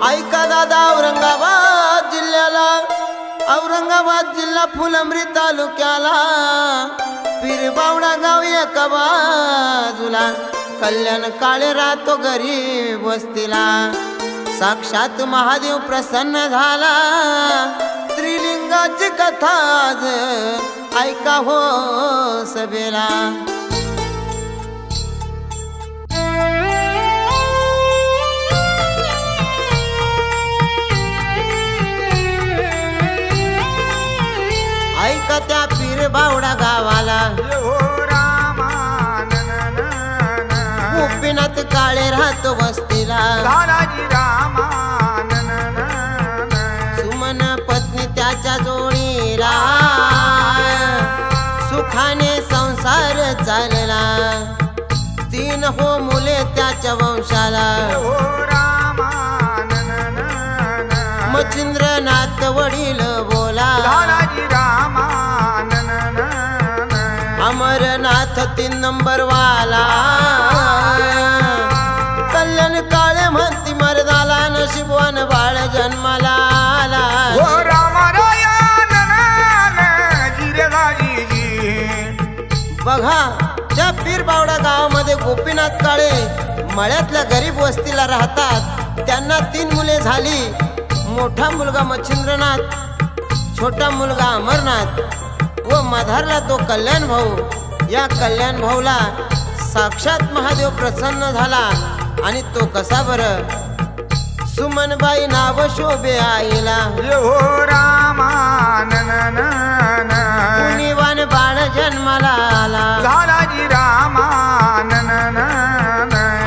ऐका दादा, औरंगाबाद जिल्हा फुलंब्री तालुक्याला पीरबावडा गाव एका बाजूला, कल्याण काळे राहतो गरीब वस्तीला। साक्षात महादेव प्रसन्न झाला, त्रिलिंगाची कथा आज ऐका हो सभेला। ऐका त्या पीरबावडा गावाला गोपीनाथ काळे राहतो वस्तीला। सुमन पत्नी त्याच्या जोडीला, सुखाने संसार चालला। 3 हो मुले त्याच्या वंशाला, मच्छिंद्रनाथ वडील बोला, अमरनाथ 3 नंबर वाला। कल्याण काळे म्हणती मर्दाला, नशीबवान बाळ जन्माला आला। बघा, त्या पीरबावडा गावामध्ये गोपीनाथ काळे मळ्यातल्या गरीब वस्तीला राहतात। त्यांना 3 मुले झाली। मोठा मुलगा मच्छिंद्रनाथ, छोटा मुलगा अमरनाथ व मधारला तो कल्याण भाऊ। या कल्याण भाऊला साक्षात महादेव प्रसन्न झाला। आणि तो कसा बर? सुमनबाई नाव शोभे आईला, पुण्यवान बाळ जन्माला आला।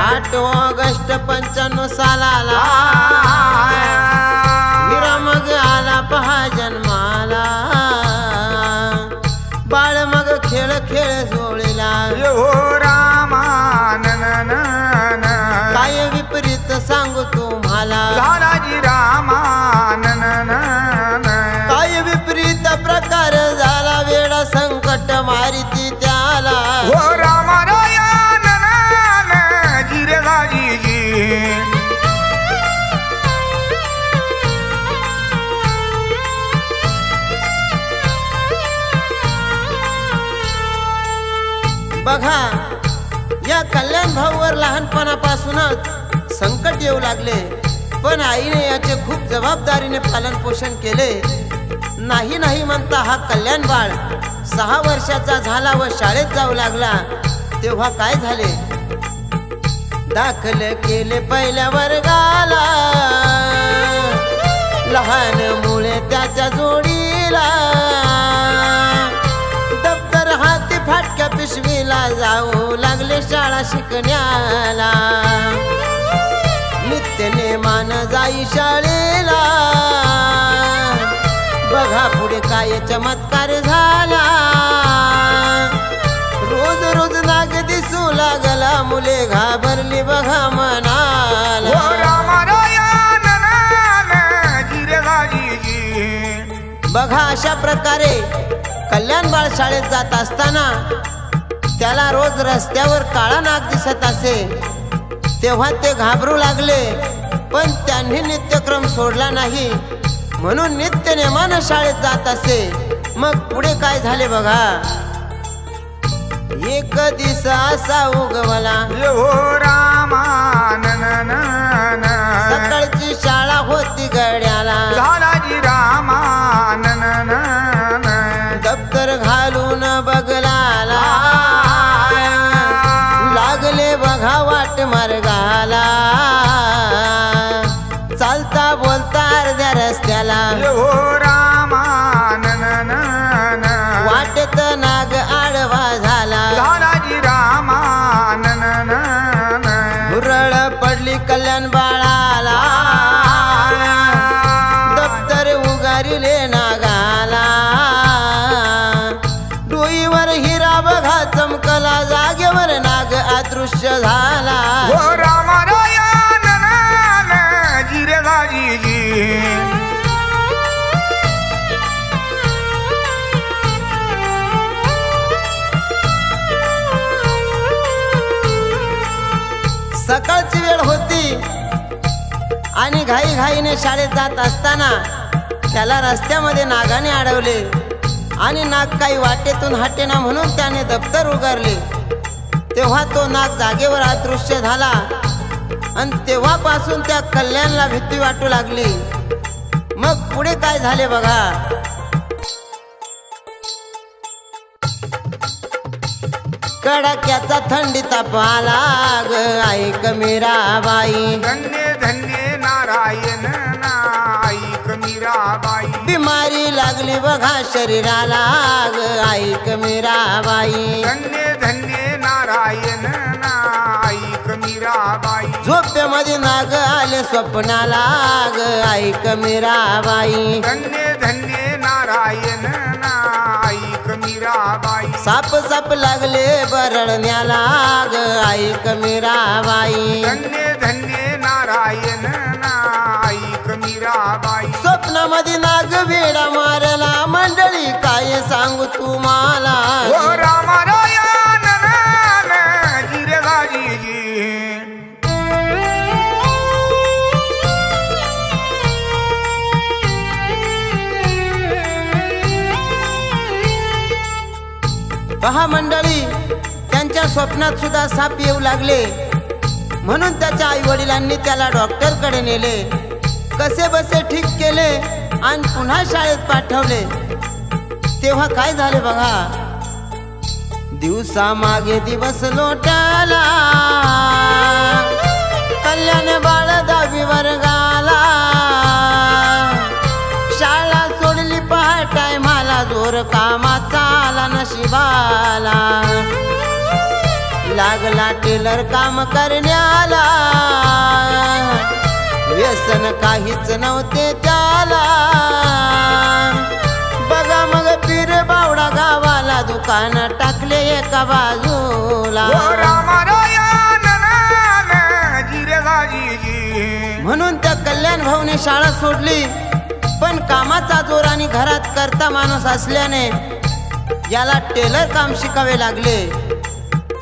8 ऑगस्ट 95 सालाला हिरा मग आला पहा जन्माला। बाळ मग खेळ खेळ जोडला, काय विपरीत सांगू तुम्हाला, काय विपरीत प्रकार झाला। वेडा संकट मारिती त्याला, बघा, या कल्याण भाऊवर लहानपणापासूनच संकट येऊ लागले। पण आईने याचे खूप जबाबदारीने पालन पोषण केले। नाही म्हणता हा कल्याण बाळ 6 वर्षाचा झाला व शाळेत जाऊ लागला। तेव्हा काय झाले? दाखल केले पहिल्या वर्गाला, लहान मुळे त्याच्या जोडीला। दप्तर हाती फाटक्या पिशवीला, जाऊ लागले शाळा शिकण्याला। नित्य नेमान जाई शाळेला, बघा पुढे काय चमत्कार झाला। रोज रोज नाग दिसू लागला, मुले घाबरली बघा मनाला। बघा, अशा प्रकारे कल्याण बाळ शाळेत जात असताना त्याला रोज रस्त्यावर काळा नाग दिसत असे। तेव्हा ते घाबरू लागले, पण त्यांनी नित्यक्रम सोडला नाही, म्हणून नित्य नेमानं शाळेत जात असे। मग पुढे काय झाले बघा। एक दिवस असा उगवला, सकाळची शाळा होती गड्याला। दप्तर घालून बगलाला, लागले बघा वाट मार्गाला। चालता बोलता अर्ध्या रस्त्याला, वाटेत नाग आडवा झाला। हुरळ पडली कल्याण बाळाला, दप्तर उगारिले नागाला। डोईवर हिरा बघा चमकला, जागेवर नाग अदृश्य झाला। सकाळची वेळ होती आणि घाईघाईने शाळेत जात असताना त्याला रस्त्यामध्ये नागाने अडवले आणि नाग काही वाटेतून हटेना म्हणून त्याने दप्तर उगारले। तेव्हा तो नाग जागेवर अदृश्य झाला आणि तेव्हापासून त्या कल्याणला भीती वाटू लागली। मग पुढे काय झाले बघा। कडाक्याचा थंडी तापाला ग ऐक मीराबाई, धन्य धन्य नारायण ना ऐक मीराबाई। बिमारी लागली बघा शरीराला ग ऐक मीराबाई, धन्य धन्य नारायण ना ऐक मीराबाई। झोपेमध्ये नाग आले स्वप्नाला ग ऐक मीराबाई, धन्य धन्य नारायण ना ऐक मीराबाई। साप साप लागले बरळण्याला ग ऐक मीराबाई, धन्य धन्य नारायण ना ऐक मीराबाई। स्वप्नामध्ये नाग वेडा मारला मंडळी काय सांगू तुम्हाला। ओ रामारायण ना जिरगाजी पहा मंडळी, त्यांच्या स्वप्नात सुद्धा साप येऊ लागले म्हणून त्याच्या आई वडिलांनी त्याला डॉक्टर कडे नेले, कसे बसे ठीक केले आणि पुन्हा शाळेत पाठवले। तेव्हा काय झाले बघा। दिवसा मागे दिवस लोटाला, कल्याण बाळ 10वी वर्गाला, शाळा सोडली पहा टायमाला, जोर कामाचा आला नशिबाला, लागला टेलर काम करण्याला, व्यसन काहीच नव्हते त्याला, बघा मग पीर बावडा गावाला, दुकान टाकले एका बाजूला। म्हणून त्या कल्याण भाऊने शाळा सोडली, पण कामाचा जोर आणि घरात करता माणूस असल्याने याला टेलर काम शिकावे लागले।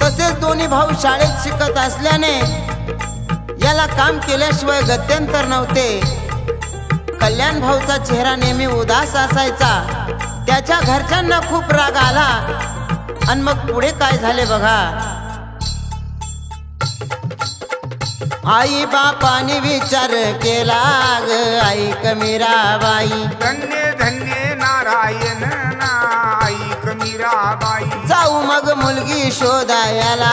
तसेच दोन्ही भाऊ शाळेत शिकत असल्याने याला काम केल्याशिवाय गत्यंतर नव्हते। कल्याण भाऊचा चेहरा नेहमी उदास असायचा, त्याच्या घरच्यांना खूप राग आला आणि मग पुढे काय झाले बघा। आई बापाने विचार केला ग ऐक मीराबाई, धन्य धन्य नारायण ना ऐक मीराबाई। जाऊ मग मुलगी शोधायला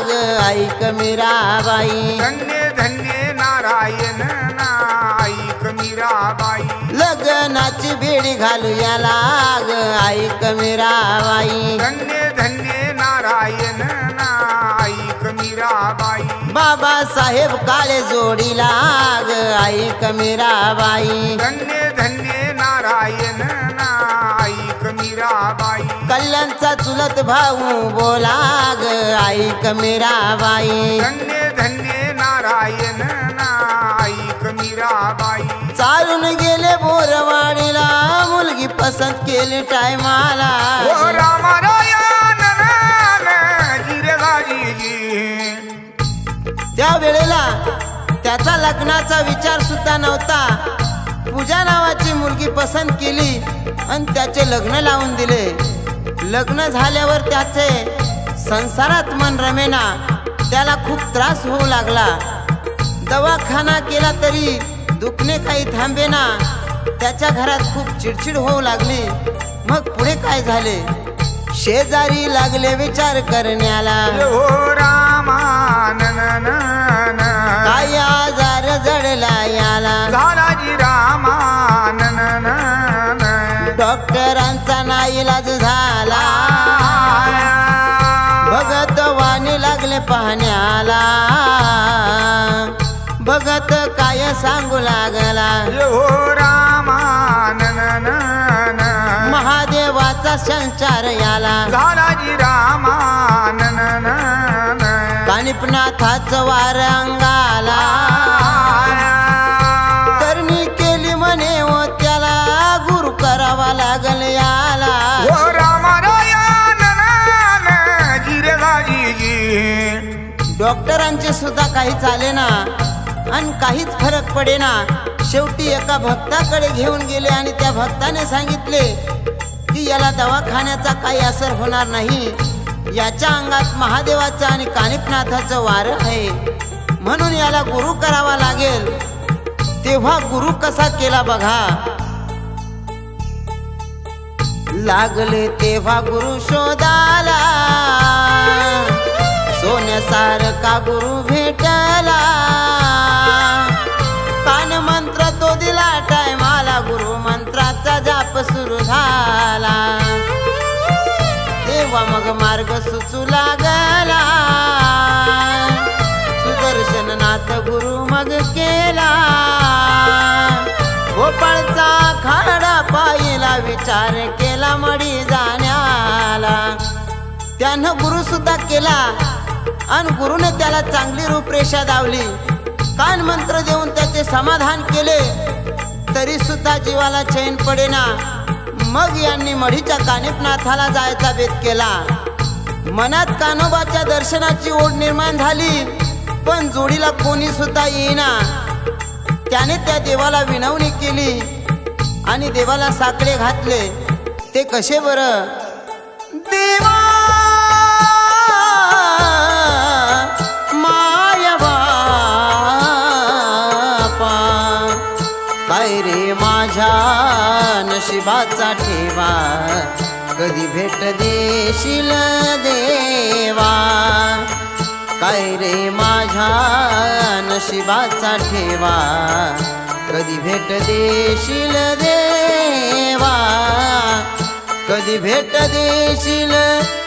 ग ऐक मीराबाई, धन्य धन्य नारायण ना ऐक मीराबाई। लग्नाची बेडी घालूयाला ग ऐक मीराबाई, धन्य धन्य नारायण ना ऐक मीराबाई। बाबासाहेब काळे जोडीला ग ऐक मीराबाई, धन्य धन्य नारायण ना ऐक मीराबाई। कल्याणचा चुलत भाऊ बोला ग ऐक मीराबाई, धन्य धन्य नारायण ना ऐक मीराबाई। चालून गेले बोरवाडीला, मुलगी पसंत केली टायमाला। ओ रामारायण ना जिरगाजी त्या वेळेला त्याचा लग्नाचा विचार सुद्धा नव्हता। पूजा नावाची मुलगी पसंत केली आणि त्याचे लग्न लावून दिले। लग्न झाल्यावर त्याचे संसारात मन रमेना, त्याला खूप त्रास होऊ लागला। दवाखाना केला तरी दुखणे काही थांबेना, त्याच्या घरात खूप चिडचिड होऊ लागली। मग पुढे काय झाले, शेजारी लागले विचार करण्याला, ओ रामा काय आजार जडला याला, झालाजी रामा डॉक्टरांचा नाईलाज झाला, भगत वाणी लागले पाहण्याला, भगत काय सांगू लागला, ओ रामा महादेवाचा संचार याला, झालाजी रामा कानिपनाथाचं वार अंगाला, करणी केली म्हणे व त्याला, गुरु करावा लागल याला। डॉक्टरांचे सुद्धा काही चालेना आणि काहीच फरक पडेना। शेवटी एका भक्ताकडे घेऊन गेले आणि त्या भक्ताने सांगितले की याला दवाखान्याचा काही असर होणार नाही, याच्या अंगात महादेवाचं आणि कानिपनाथाचं वारं आहे, म्हणून याला गुरु करावा लागेल। तेव्हा गुरु कसा केला बघा। लागले तेव्हा गुरु शोधाला, सोन्यासारखा गुरु भेटला, कान मंत्र तो दिला टायमाला, गुरु मंत्राचा जाप सुरू झाला। तेव्हा मग मार्ग सुचू लागला, सुदर्शननाथ गुरु मग केला, गोपाळचा खाडा पाहिला, विचार केला मडी जाण्याला। त्यानं गुरु सुद्धा केला आणि गुरुने त्याला चांगली रूपरेषा दावली, कान मंत्र देऊन त्याचे समाधान केले, तरी सुद्धा जीवाला चैन पडेना। मग यांनी मढीच्या कानिपनाथाला जायचा बेत केला। मनात कान्होबाच्या दर्शनाची ओढ निर्माण झाली, पण जोडीला कोणी सुद्धा येईना। त्याने त्या देवाला विनवणी केली आणि देवाला साकडे घातले। ते कसे बरं? देवा माया बापा, काय रे माझ्या नशिबाचा ठेवा, कधी भेट देशील देवा, काय रे माझ्या नशिबाचा ठेवा, कधी भेट देशील देवा, कधी भेट देशील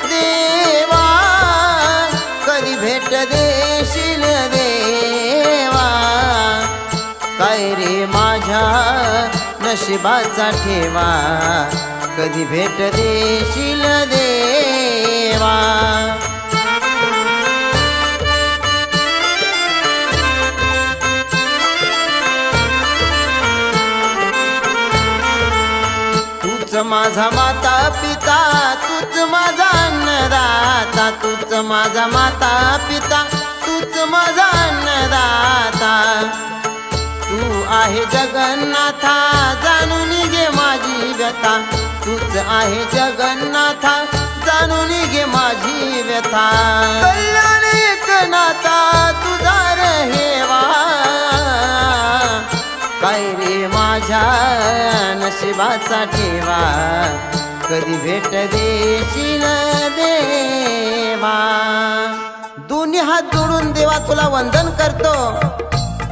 देवा, कधी भेट देशील देवा, काय रे माझ्या नशिबाचा ठेवा, कधी भेट देशील देवा। तूच माझा माता पिता, तूच माझा अन्नदाता, तूच माझा माता पिता, तूच माझा अन्नदाता, तू आहे जगन्नाथा, जाणून घे माझी व्यथा, तूच आहे जगन्नाथा, जाणून घे माझी व्यथा, कल्याण एकनाथा तुझा रहेवा, काय रे माझ्या नशिबाचा ठेवा, कधी भेट देशील देवा। दोन्ही हात जोडून देवा तुला वंदन करतो,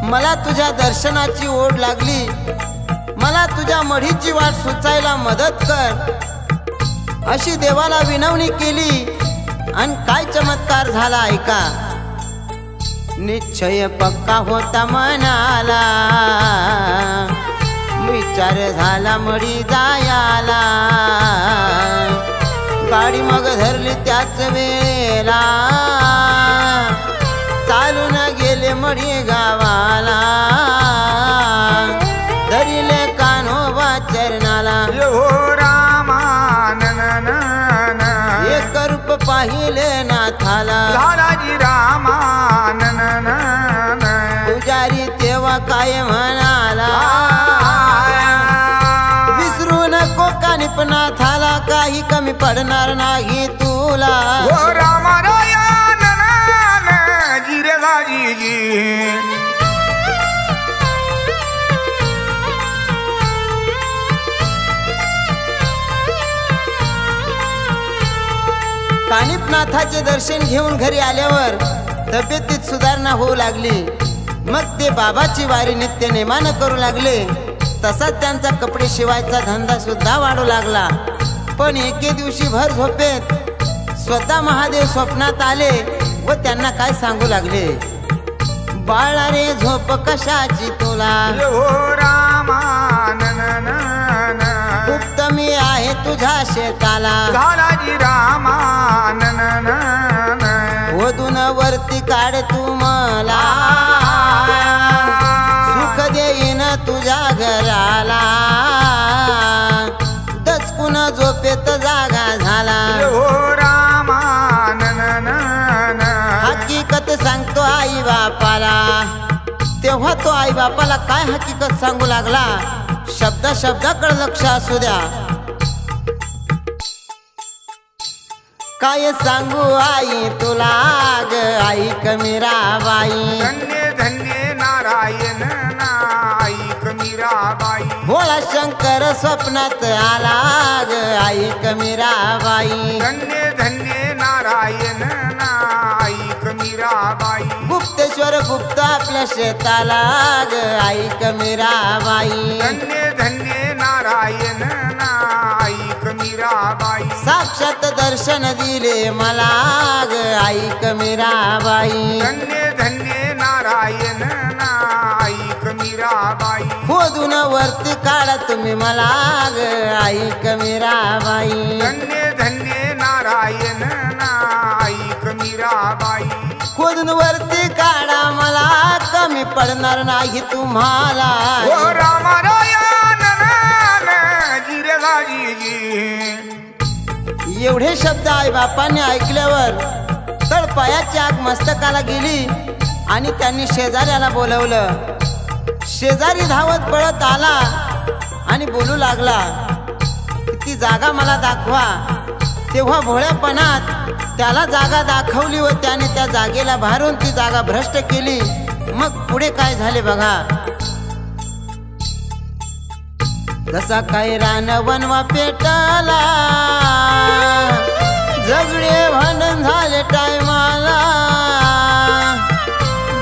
मला तुझ्या दर्शनाची ओढ लागली, मला तुझ्या मढीची वाट सुचायला मदत कर, अशी देवाला विनवणी केली। आणि काय चमत्कार झाला ऐका। निश्चय पक्का होता मनाला, विचार झाला मढी जायाला, गाडी मग धरली त्याच वेळेला, चालून गेले मढी गावाला, धरिले कान्होबा चरणाला, हो रामा एक रूप पाहिले नाथाला, झालाजी रामा पुजारी तेव्हा काय म्हणाला, विसरू नको कानिपनाथाला, काही कमी पडणार नाही तुला, हो रामा राया जिरे जी। कानिपनाथाचे दर्शन घेऊन घरी आल्यावर तब्येतीत सुधारणा होऊ लागली। मग ते बाबाची वारी नित्य नेमानं करू लागले। तसाच त्यांचा कपडे शिवायचा धंदा सुद्धा वाढू लागला। पण एके दिवशी भर झोपेत स्वतः महादेव स्वप्नात आले व त्यांना काय सांगू लागले, बाळा रे झोप कशाची तुला, हो रामा गुप्त मी आहे तुझ्या शेताला, झालाजी रामा वधून वरती काढ तू मला, सुख देईन तुझ्या घराला, दचकून झोपेत जागा झाला, हो रामा हकीकत गोष्ट सांगतो आई बापाला. तेव्हा तो आई बापाला काय हकीकत सांगू लागला, शब्दा शब्दाकडे लक्ष असू द्या. काय सांगू आई तुला ग ऐक मीराबाई. धन्य धन्य नारायण ना ऐक मीराबाई. भोळा शंकर स्वप्नात आला ग ऐक मीराबाई. धन्य धन्य नारायण ना ऐक मीराबाई. गुप्तेश्वर गुप्त आपल्या शेताला ग ऐक मीराबाई. धन्य धन्य नारायण ना ऐक मीराबाई. साक्षात दर्शन दिले मला ग ऐक मीराबाई. धन्य धन्य नारायण ना ऐक मीराबाई. खोदून वरती काढा तुम्ही मला ग ऐक मीराबाई. धन्य धन्य नारायण ना ऐक मीराबाई. खोदून वरती काढा मला कमी पडणार नाही तुम्हाला. ओ रामरायण जिरेगाजी. एवढे शब्द आई बापांनी ऐकल्यावर तळपायाची आग मस्तकाला गेली आणि त्यांनी शेजाऱ्याला बोलवलं. शेजारी धावत पळत आला आणि बोलू लागला, ती जागा मला दाखवा. तेव्हा भोळ्यापणात त्याला जागा दाखवली व त्याने त्या जागेला भारून ती जागा भ्रष्ट केली. मग पुढे काय झाले बघा. जसा काय रान वनवा पेटला, झगडे भांडण झाले टायमाला.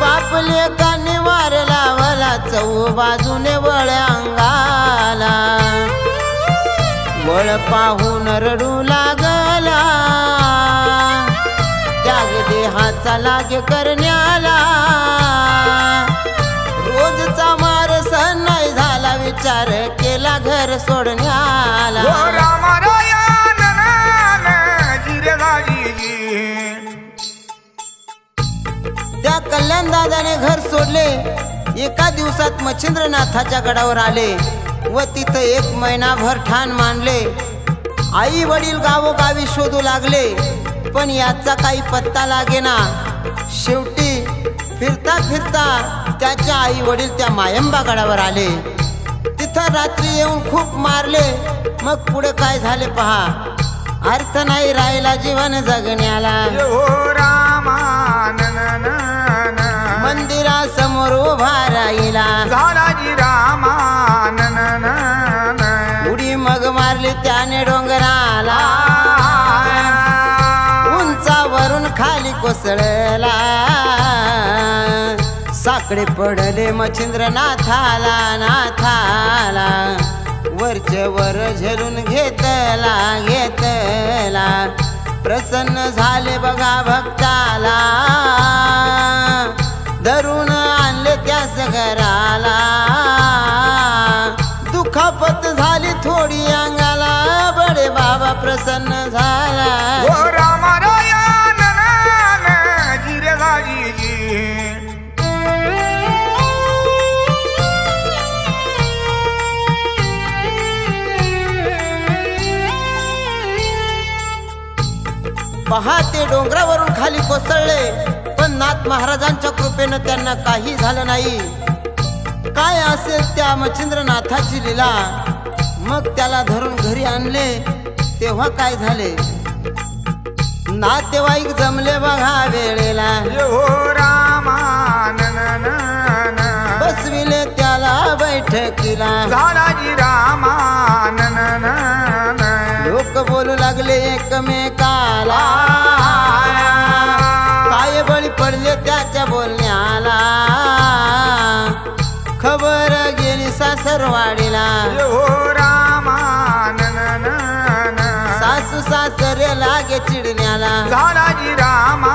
बापले कानी मारला वला चौ बाजूने वळ अंगाला. वळ पाहून रडू लागला, त्याग देहाचा लागे करण्याला. रोजचा मार सहन नाही झाला, विचार केला घर सोडण्याला. ओ रामरायण जिरेगाजी. त्या कल्याण दादाने घर सोडले. एका दिवसात मच्छिंद्रनाथाच्या गडावर आले व तिथं 1 महिनाभर ठाण मांडले. आई वडील गावोगावी शोधू लागले पण याचा काही पत्ता लागेना. शेवटी फिरता फिरता त्याच्या आई वडील त्या मायंबा गडावर आले. तिथं रात्री येऊन खूप मारले. मग पुढे काय झाले पहा. अर्थ नाही राहिला जीवन जगण्याला. ओ रामा मंदिरासमोर उभा राहिला. झालाजी रामा उडी मग मारली त्याने डोंगराला. उंचावरून खाली कोसळला. साकडे पडले मच्छिंद्रनाथाला नाथाला. वरचे वर झेलून घेतला घेतला. प्रसन्न झाले बघा भक्ताला. धरून आणले त्यास घराला. दुखापत झाली थोडी अंगाला. बडे बाबा प्रसन्न झाला. ओ रामरायण जिरेगाजी. पहाटे डोंगरावरून खाली कोसळले पण नाथ महाराजांच्या कृपेनं त्यांना काही झालं नाही. काय असेल त्या मच्छिंद्रनाथाची लीला. मग त्याला धरून घरी आणले. तेव्हा काय झाले. नातेवाईक जमले बघा वेळेला. ओ रामा बसविले त्याला बैठकीला. झालाजी रामा लोक बोलू लागले एकमेकाला. काय बळी पडले त्याच्या बोलण्याला. खबर गेली सासरवाडीला. ओ रामा सासू सासरे लागे चिडण्याला. झालाजी रामा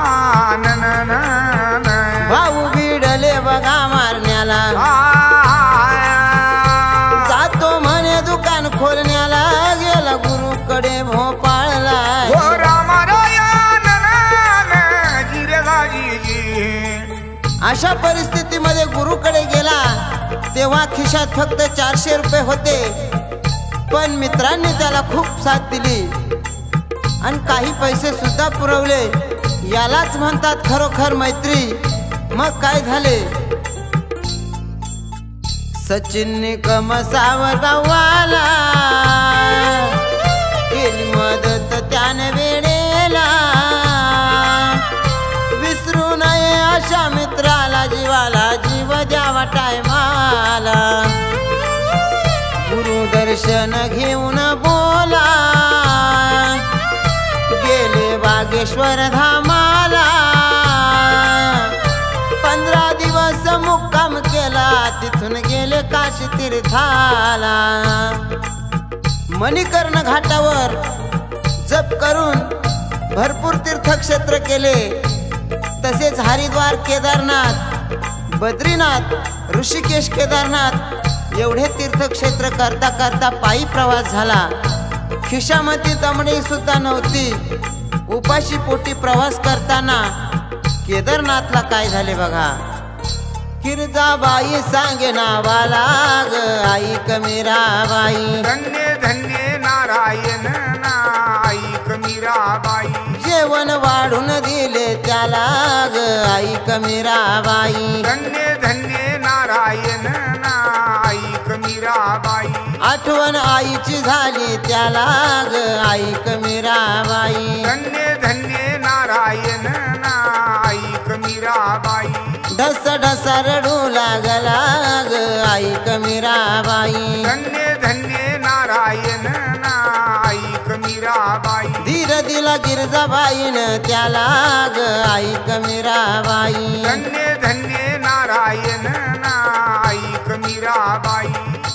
भाऊ भिडले बघा मारण्याला. जातो म्हणे दुकान खोलण्याला. गेला गुरुकडे भोपाळला. ओ रामरायण जिरेगाजी. अशा परिस्थितीमध्ये गुरुकडे गेला. तेव्हा खिशात फक्त 400 रुपये होते. पण मित्रांनी त्याला खूप साथ दिली आणि काही पैसे सुद्धा पुरवले. यालाच म्हणतात खरोखर मैत्री. मग काय झाले? सचिन कमसावर गावाला केली मदत त्याने वेळेला. विसरू नये अशा मित्राला, जीवाला जीव द्यावा टायमाला. गुरु दर्शन घेऊन बोला गेले बागेश्वर धामाला. 15 दिवस मुक्काम केला, तिथून गेले काशी तीर्थाला. मणिकर्ण घाटावर जप करून भरपूर तीर्थक्षेत्र केले. तसेच हरिद्वार, केदारनाथ, बद्रीनाथ, ऋषिकेश, केदारनाथ एवढे तीर्थक्षेत्र करता करता पायी प्रवास झाला. खिशामध्ये दमडी सुद्धा नव्हती. उपाशी पोटी प्रवास करताना केदारनाथला काय झाले बघा. गिरजाबाई सांगे नावाला ग ऐक मीराबाई. धन्य धन्य नारायण ना ऐक मीराबाई. जेवण वाढून दिले त्याला ग ऐक मीराबाई. धन्य धन्य नारायण ना ऐक मीराबाई. आठवण आईची झाली त्याला ग ऐक मीराबाई. धन्य धन्य नारायण ना ऐक मीराबाई. ढस ढस रडू लागला ग ऐक मीराबाई. धन्य धन्य नारायण ना ऐक मीराबाई. धीर दिला गिरजाबाईन त्याला ग ऐक मीराबाई. धन्य धन्य नारायण ना ऐक मीराबाई.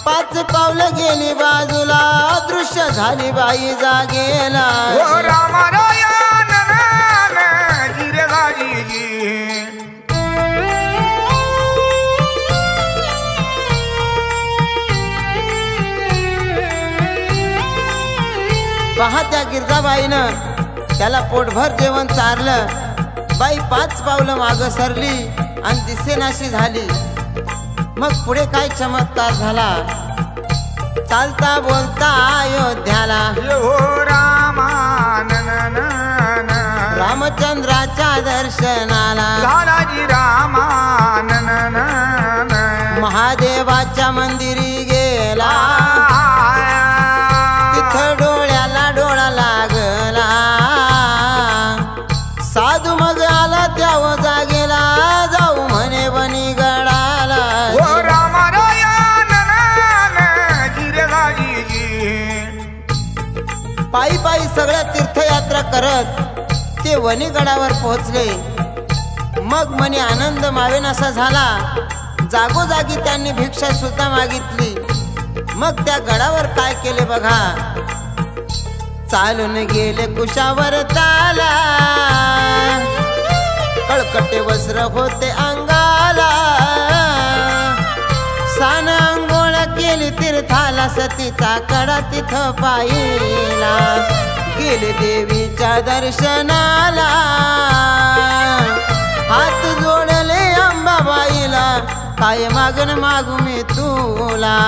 5 पावलं गेली बाजूला, दृश्य झाली बाई जागेला. ओ रामरायण गिरगाजी. पहा त्या गिरजाबाईनं त्याला पोटभर जेवण चारलं. बाई 5 पावलं मागं सरली आणि दिसेनाशी झाली. मग पुढे काय चमत्कार झाला. चालता बोलता अयोध्याला हो रामा रामचंद्राच्या दर्शनाला. लालाजी रामा महादेवाच्या मंदिरी गेला. तिथं डोळ्याला डोळा लागला. साधू मग आला त्याव जागेला, जाऊ म्हणे बनी गडाला. ओ रामरायण गिरगाजी. पायी पायी सगळ्या तीर्थयात्रा करत ते वनीगडावर पोहोचले. मग मनी आनंद मावेनासा झाला. जागोजागी त्यांनी भिक्षा सुद्धा मागितली. मग त्या गडावर काय केले बघा. चालून गेले कुशावर ताला, कळकटे वस्त्र होते अंगाला. सान अंघोळ केली तीर्थाला, सतीचा कडा तिथं पाहिला. गेले देवीच्या दर्शनाला, हात जोडले अंबाबाईला. काय मागण मागू मी तुला.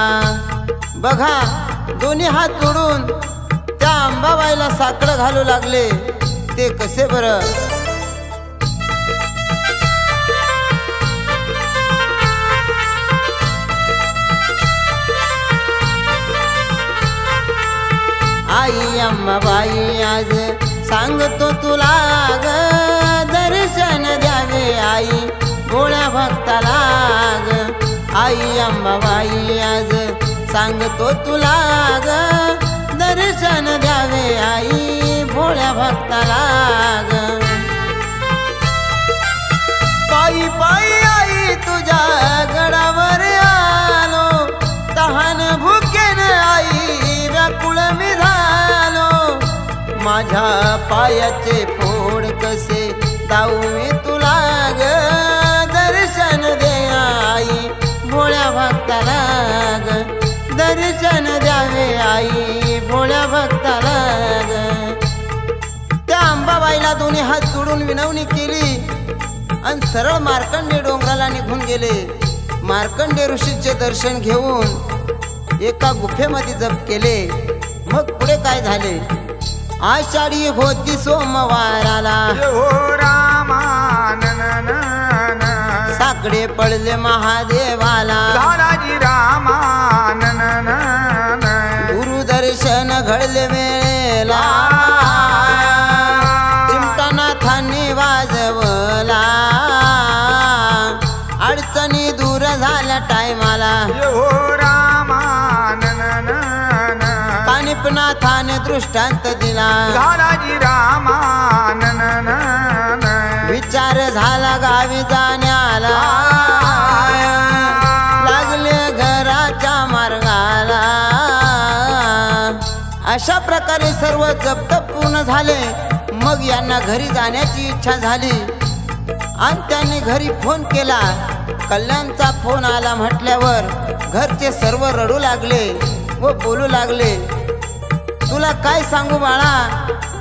बघा दोन्ही हात जोडून त्या अंबाबाईला साकडं घालू लागले. ते कसे बरं. आई अंबाबाई आज सांगतो तुला ग, दर्शन द्यावे आई भोळ्या भक्ताला ग. आई अंबाबाई आज सांगतो तुला ग, दर्शन द्यावे आई भोळ्या भक्ताला ग. पायी पायी आई तुझ्या गडावर आलो, तहान भुकेन आई व्याकुळ मी झालो. माझ्या पायाचे फोड कसे दाऊ मी तुला ग, दर्शन दे आई भोळ्या भक्ताला ग. दर्शन द्यावे आई भोळ्या भक्ताला ग. त्या अंबाबाईला दोन्ही हात जोडून विनवणी केली आणि सरळ मार्कंडे डोंगराला निघून गेले. मार्कंडे ऋषीचे दर्शन घेऊन एका गुफेमध्ये जप केले. मग पुढे काय झाले. आषाढी होती सोमवाराला हो रामा साकडे पडले महादेवाला झालाजी रामा गुरुदर्शन घडले वेळेला चिमटानाथांनी वाजवला अडचणी दूर झाल्या टायमाला हो रामा कानिपनाथाने दृष्टांत दिला झालाजी रामा विचार झाला गावी जाण्याला लागले घराच्या मार्गाला अशा प्रकारे सर्व जप्त पूर्ण झाले मग यांना घरी जाण्याची इच्छा झाली आणि त्यांनी घरी फोन केला कल्याणचा फोन आला म्हटल्यावर घरचे सर्व रडू लागले व बोलू लागले तुला काय सांगू बाळा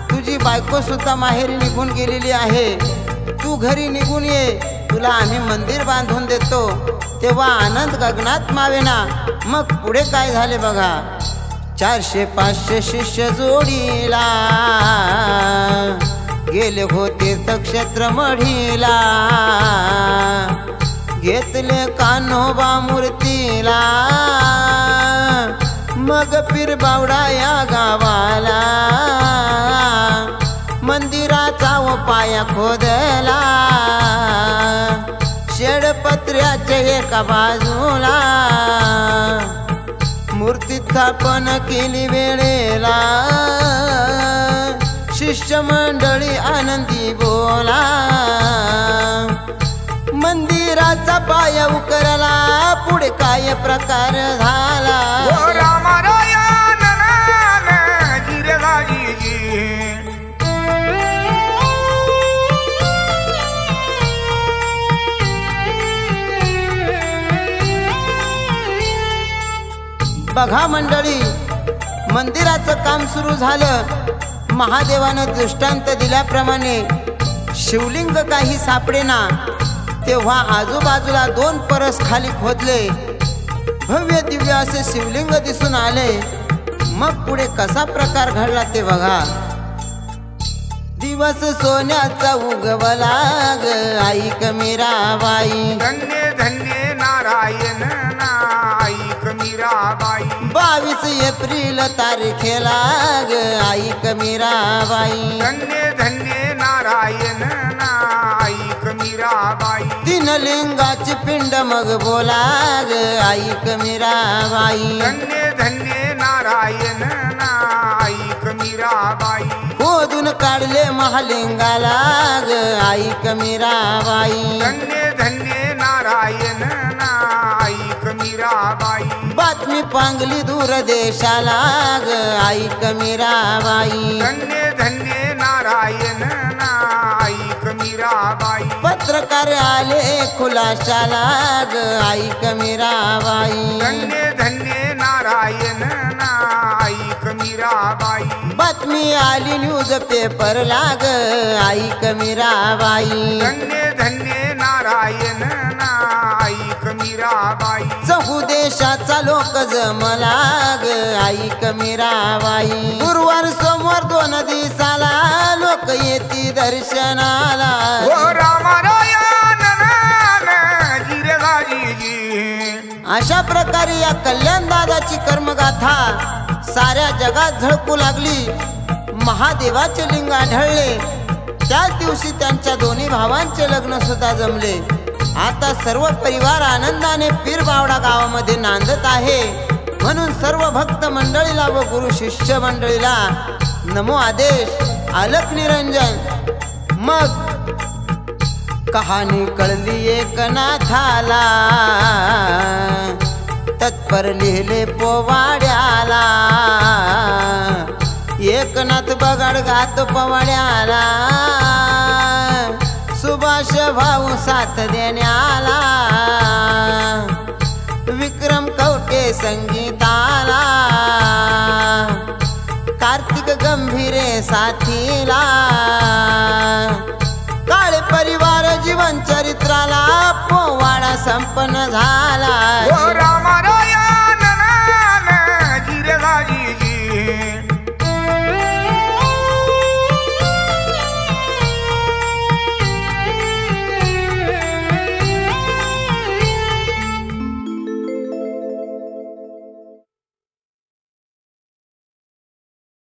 तुझी बायको सुद्धा माहेरी निघून गेलेली आहे तू घरी निघून ये तुला आम्ही मंदिर बांधून देतो तेव्हा आनंद गगनात मावेना मग पुढे काय झाले बघा 400-500 शिष्य जोडीला गेले होते तीर्थक्षेत्र मढीला घेतले कान्होबा मूर्तीला मग पीर बावडा या गावाला मंदिराचा व पाया खोदला शेडपत्र्याच्या एका बाजूला मूर्ती स्थापन केली वेळेला शिष्य मंडळी आनंदी बोला मंदिराचा पाया उकरला पुढे काय प्रकार झाला हो रामा बघा मंडळी मंदिराचं काम सुरू झालं महादेवानं दृष्टांत दिल्याप्रमाणे शिवलिंग काही सापडेना तेव्हा आजूबाजूला 2 परस खाली खोदले भव्य दिव्य असे शिवलिंग दिसून आले मग पुढे कसा प्रकार घडला ते बघा दिवस सोन्याचा उगवला ग ऐक मीराबाई धन्य धन्य नारायण ऐक मीराबाई 22 एप्रिल तारखेला ग ऐक मीराबाई धन्य धन्य नारायण ऐक मीराबाई 3 लिंगाची पिंड मग बोला ग ऐक मीराबाई धन्य धन्य नारायण ऐक मीराबाई खोदून काढले महालिंगाला ग ऐक मीराबाई धन्य धन्य नारायण ऐक मीराबाई बातमी पांगली दूर देशाला ग ऐक मीराबाई धन्य धन्य नारायण ऐक मीराबाई पत्रकार आले खुलाशाला ग ऐक मीराबाई धन्य धन्य नारायण ऐक मीराबाई बातमी आली न्यूज पेपर लाग ऐक मीराबाई धन्य धन्य नारायण ऐक मीराबाई चहू देशाचा लोक जमला ग ऐक मीराबाई गुरुवार सोमवार 2 दिवसाला लोक येती दर्शनाला हो रामारायण अशा प्रकारे या कल्याण दादाची कर्मगाथा साऱ्या जगात झळकू लागली महादेवाचे लिंग आढळले त्याच दिवशी त्यांच्या दोन्ही भावांचे लग्न सुद्धा जमले आता सर्व परिवार आनंदाने पीर बावडा गावामध्ये नांदत आहे म्हणून सर्व भक्त मंडळीला व गुरु शिष्य मंडळीला नमो आदेश आलक निरंजन मग कहाणी कळली एकनाथाला तत्पर लिहिले पोवाड्याला एकनाथ बगाड गात पोवाड्याला सुभाष भाऊ साथ देण्याला विक्रम कवटे संगीताला कार्तिक गंभीरे साथीला काळे परिवार जीवन चरित्राला पोवाडा संपन्न झाला